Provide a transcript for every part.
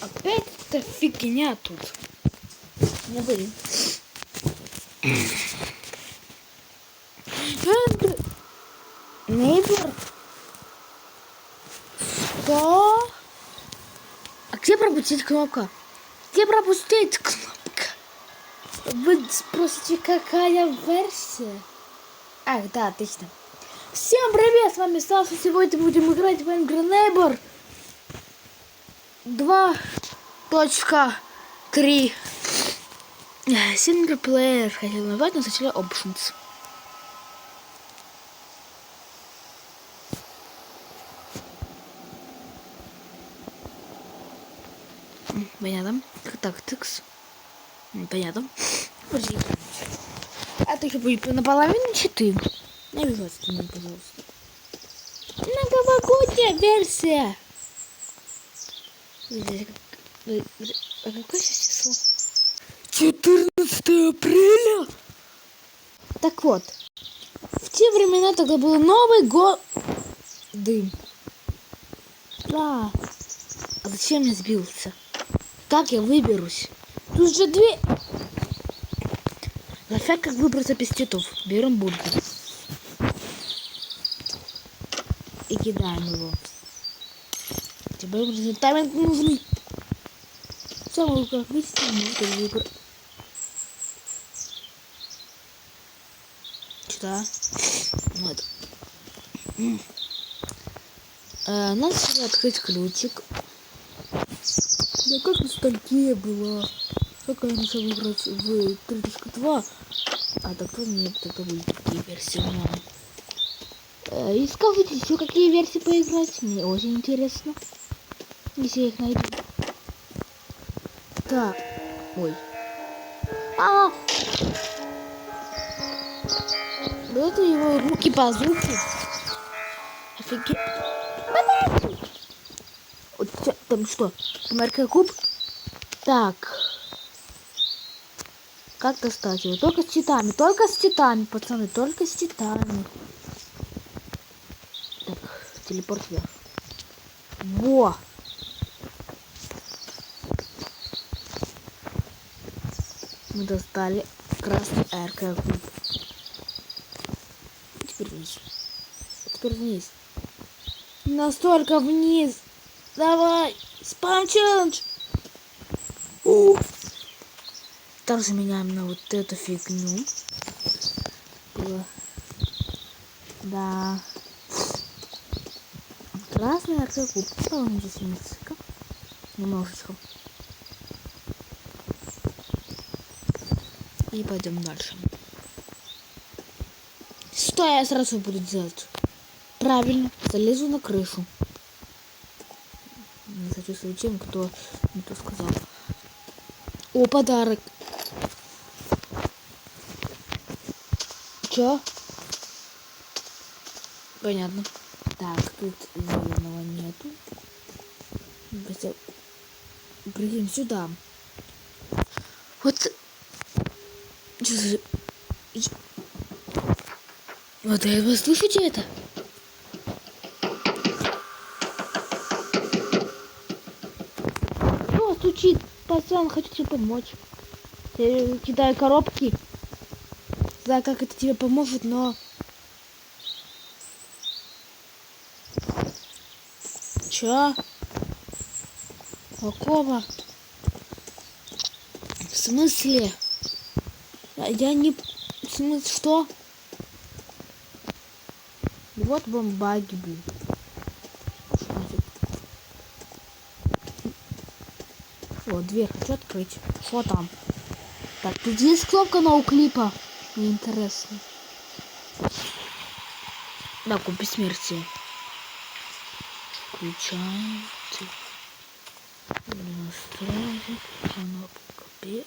Опять эта фигня тут. Не были. Нейбор? Что? А где пропустить кнопка? Где пропустить кнопка? Вы спросите, какая версия? Ах, да, отлично. Всем привет, с вами Саша. Сегодня будем играть в Angry Neighbor 2.3. Single player хотел назвать, но сначала options. Понятно. Так, тыкс. Понятно. Подожди. А ты еще будет наполовину читы. Не обязательно, пожалуйста. Новогодняя версия. А какое сейчас число? 14 апреля. Так вот. В те времена тогда был Новый год. Дым. Да. А зачем я сбился? Как я выберусь? Тут же две... Нафиг как выбраться без цветов. Берем бургер. И кидаем его. Тебе тайминг нужный. Самый как выстрел, выбор. Что? Вот. Надо открыть ключик. Да как ностальгия была. Как я начал играть в 3.2. А так то нет, это будет такие версии. И скажите еще, какие версии поиграть. Мне очень интересно. Если я их найду. Так. Ой. Да это его руки-базуки. Офигеть. Вот там что? Марка куб? Так. Как достать его? Только с читами. Только с читами, пацаны. Только с читами. Так, телепорт вверх. Во! Мы достали красный РК куб. Теперь вниз. Теперь вниз. Настолько вниз. Давай. Спам челлендж. Также меняем на вот эту фигню. Да. Красный РК куб. Ставим здесь несколько. Немножечко. И пойдем дальше. Что я сразу буду делать? Правильно, залезу на крышу. Не сочувствую тем, кто не то сказал. О, подарок. Чё? Понятно. Так, тут зеленого нету. Прыгаем сюда. Вот. Вот вы слышите это? Кто стучит? Пацан, хочу тебе помочь. Я кидаю коробки. Знаю, как это тебе поможет, но... Чё? Какого? В смысле? Я не... В смысле, что? Вот бомбаги, блин. Вот, дверь хочу открыть. Что там? Так, тут есть кнопка ноуклипа. Мне интересно. Да, куб бессмертия. Включаем. Настраивать. Кнопка Б.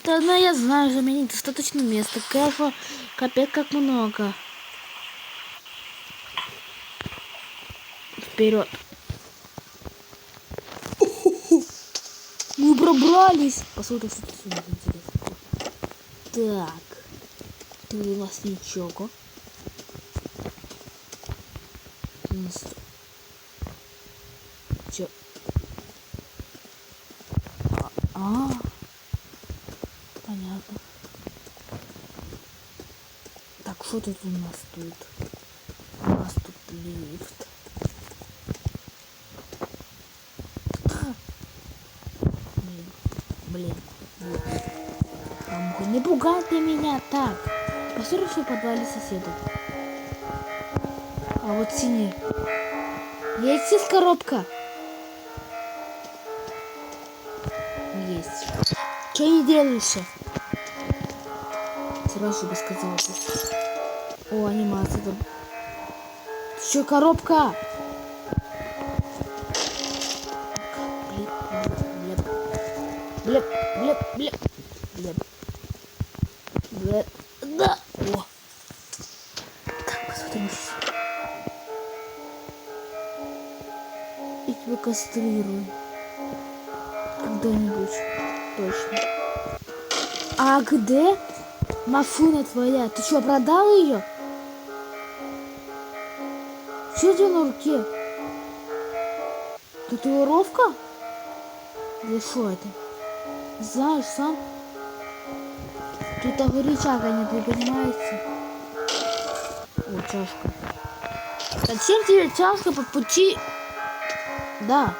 Да, ну я знаю, заменить достаточно места. Кэфа, капец, как много. Вперед. Мы пробрались. Посмотрим, что тут интересно. Так. Тут у нас ничего. Чё? А, понятно. Так, что тут у нас тут? У нас тут лифт. Блин. Не пугай ты меня так. Посмотри, что в подвале соседа. А вот синий. Есть здесь коробка? Есть. Что не делаешь? Сразу бы сказала. О, анимация там. Что, коробка? Блеп, блеп, блеп, блеп. Блеп. Да. О. Так, посмотрим. И тебя кастрирую. Когда-нибудь. Точно. А где Мафуна твоя? Ты что, продал ее? Что у тебя на руке? Татуировка? Или что это? Знаешь сам? Тут горячага нет, вы понимаете? О, чашка. Зачем тебе чашка по пути? Да.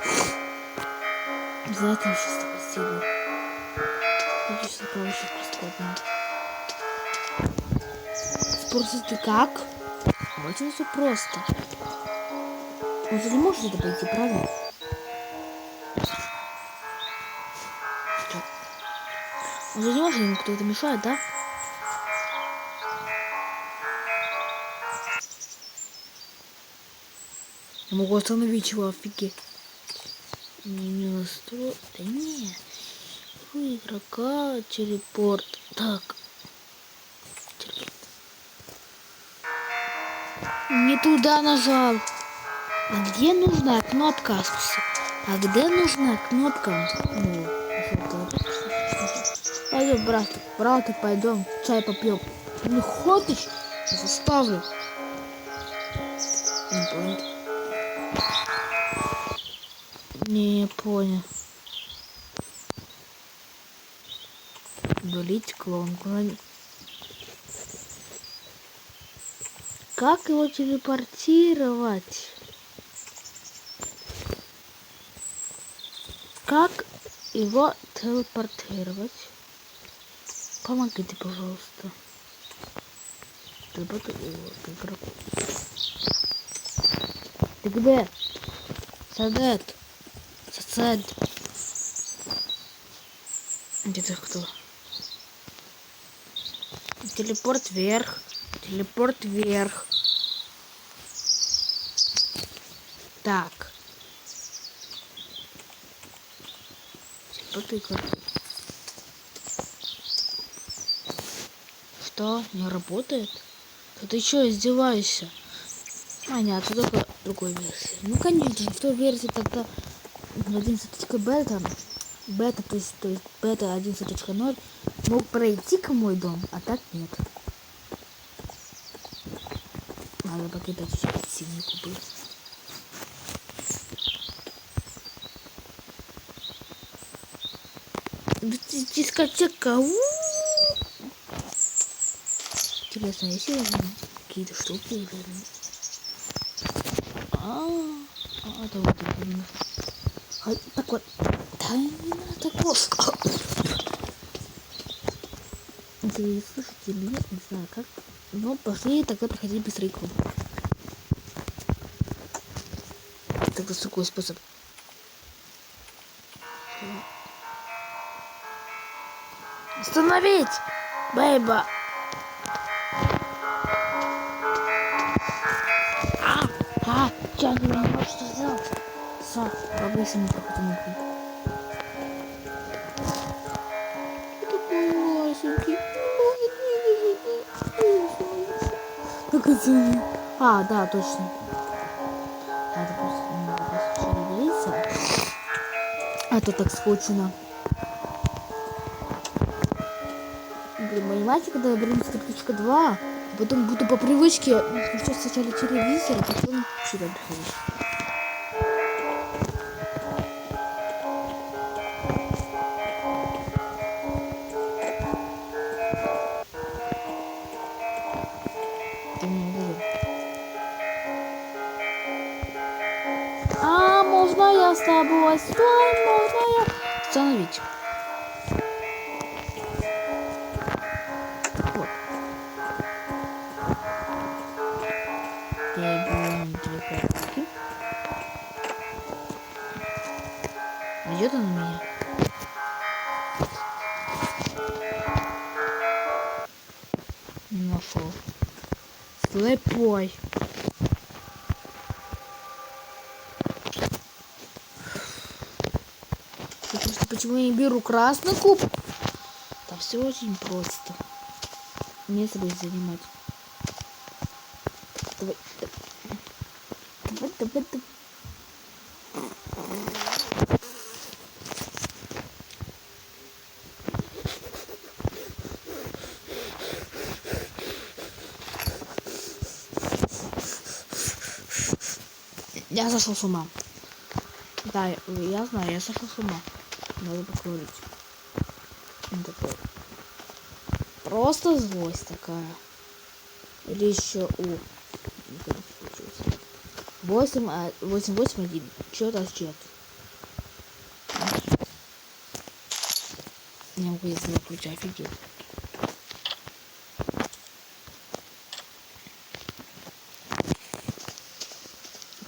Обязательно сейчас такое сделаю. Конечно, получится бесплатно. Спросите, как? Очень все просто. Он же не может это пойти, правильно? Он же не может, ему кто-то мешает, да? Я могу остановить его, офигеть. Не настрой. Да не. У игрока телепорт. Так. Телепорт. Не туда нажал. А где нужна кнопка? А где нужна кнопка? Пойдем, брат, пойдем, чай попьем. Не хочешь? Я заставлю. Не понял. Не понял. Удалить клонку. Как его телепортировать? Как его телепортировать? Помогите, пожалуйста. Ты где? Сосед. Где-то кто? Телепорт вверх. Телепорт вверх. Так. Телепорт. Что? Не работает? Да ты что, издеваешься? Понятно, только другой версии. Ну, конечно, в той версии тогда 11.бета, то есть бета 11.0 мог пройти к мой дом, а так нет. Надо покидать синий купил. Дискотека. Интересно, есть ли какие-то штуки или... это вот это. Так вот. Да не надо так вот. Вы слышите или нет, не знаю как. Но пошли тогда проходить быстренько. Тогда другой способ. Остановить! Бэйба! Я не понимаю, что сделать. Сак, побыстрее не проходи на круг. Такой ласенький. Как это? А, да, точно. Надо просто шевелиться. А то так скучно. Блин, понимаете, когда я беру статичка 2, потом буду по привычке включать сначала телевизор, а потом сюда приходить. можно я с тобой? Стой, можно я остановить? Вот. Идет он на меня? Не нашел. Слепой. Почему я не беру красный куб? Да все очень просто. Место будет занимать. Давай. Давай. Я сошел с ума. Да, я знаю, я сошел с ума. Надо покурить. Такое. Просто злость такая. Или еще 8-8-1. Что-то чет. Не могу если включать, офигеть.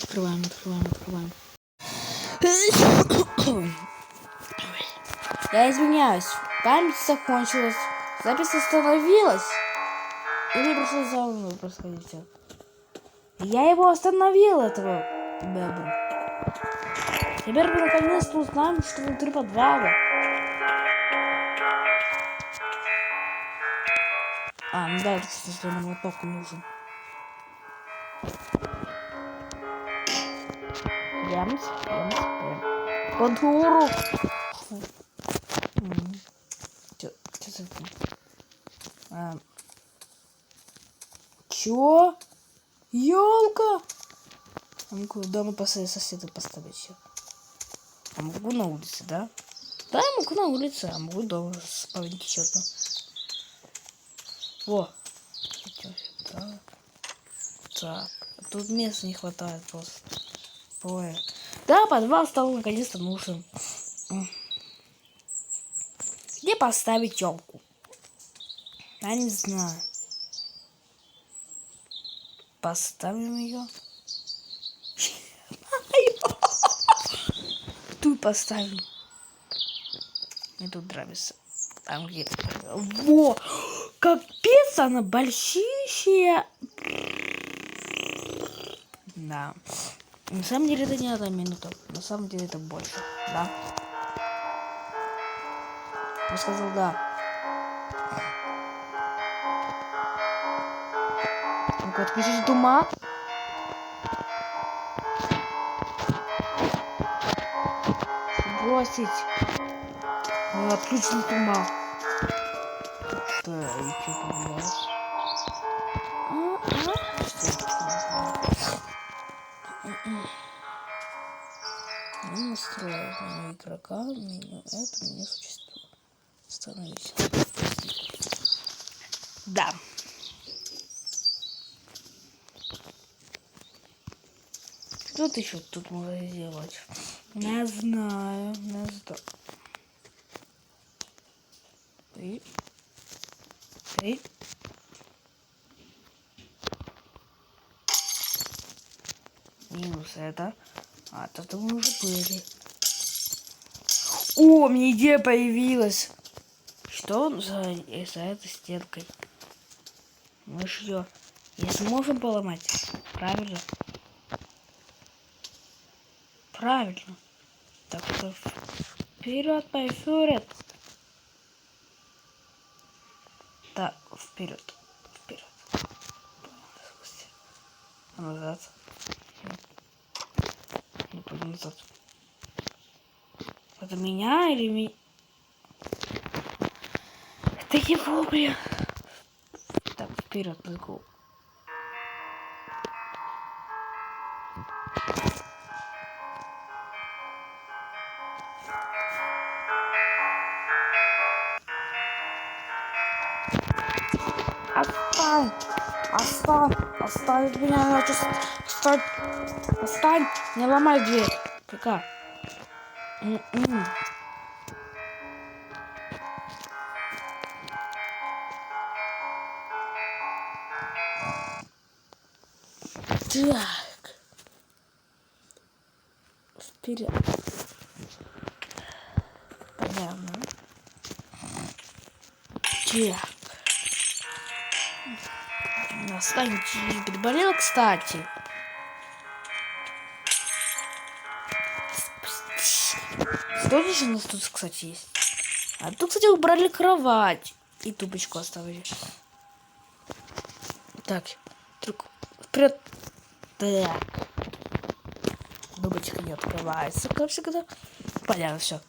Открываем. Я извиняюсь. Память закончилась. Запись остановилась. И мне пришлось заново происходить все. Я его остановил, этого бебра. Теперь мы наконец-то узнаем, что внутри подвала. Ну да, это, кстати, нам моток нужен. Прямс. Контуру. Чё? Ёлка? А могу дома соседа поставить еще. А могу на улице, да? Да, я могу на улице, а могу дома спавнить что-то. Во. Так. Тут места не хватает просто. Ой. Да, подвал стал наконец-то нужен. Где поставить елку? Я не знаю. Поставим ее. Тут поставим. Мне тут нравится. Там где. Во! Капец, она большущая. Да. На самом деле это не 1 минута. На самом деле это больше. Да. Я сказал да. Ну-ка, отключить тума. Бросить. Отключить тума. Что еще поменялось? Настроить меню игрока, меню это, меню существует. Остановись. Да. Что-то еще тут можно сделать. Не знаю. Три. Минус это. Тут мы уже были. О, мне идея появилась. Что за этой стенкой? Мы ж ее не сможем поломать. Правильно? Правильно. Так что вперед. Так, вперед. Назад. Не пойду назад. Это меня или меня? Это его, блин. Так, вперед, let's go. Отстань, меня, отстань, не ломай дверь, Кака. Так. Вперед. Понятно. Так. Настань переболела, кстати. Что еще у нас тут, кстати, есть? А тут, кстати, убрали кровать. И тупочку оставили. Так. Вперед. Так. Тумбочка не открывается, как всегда. Понятно, все.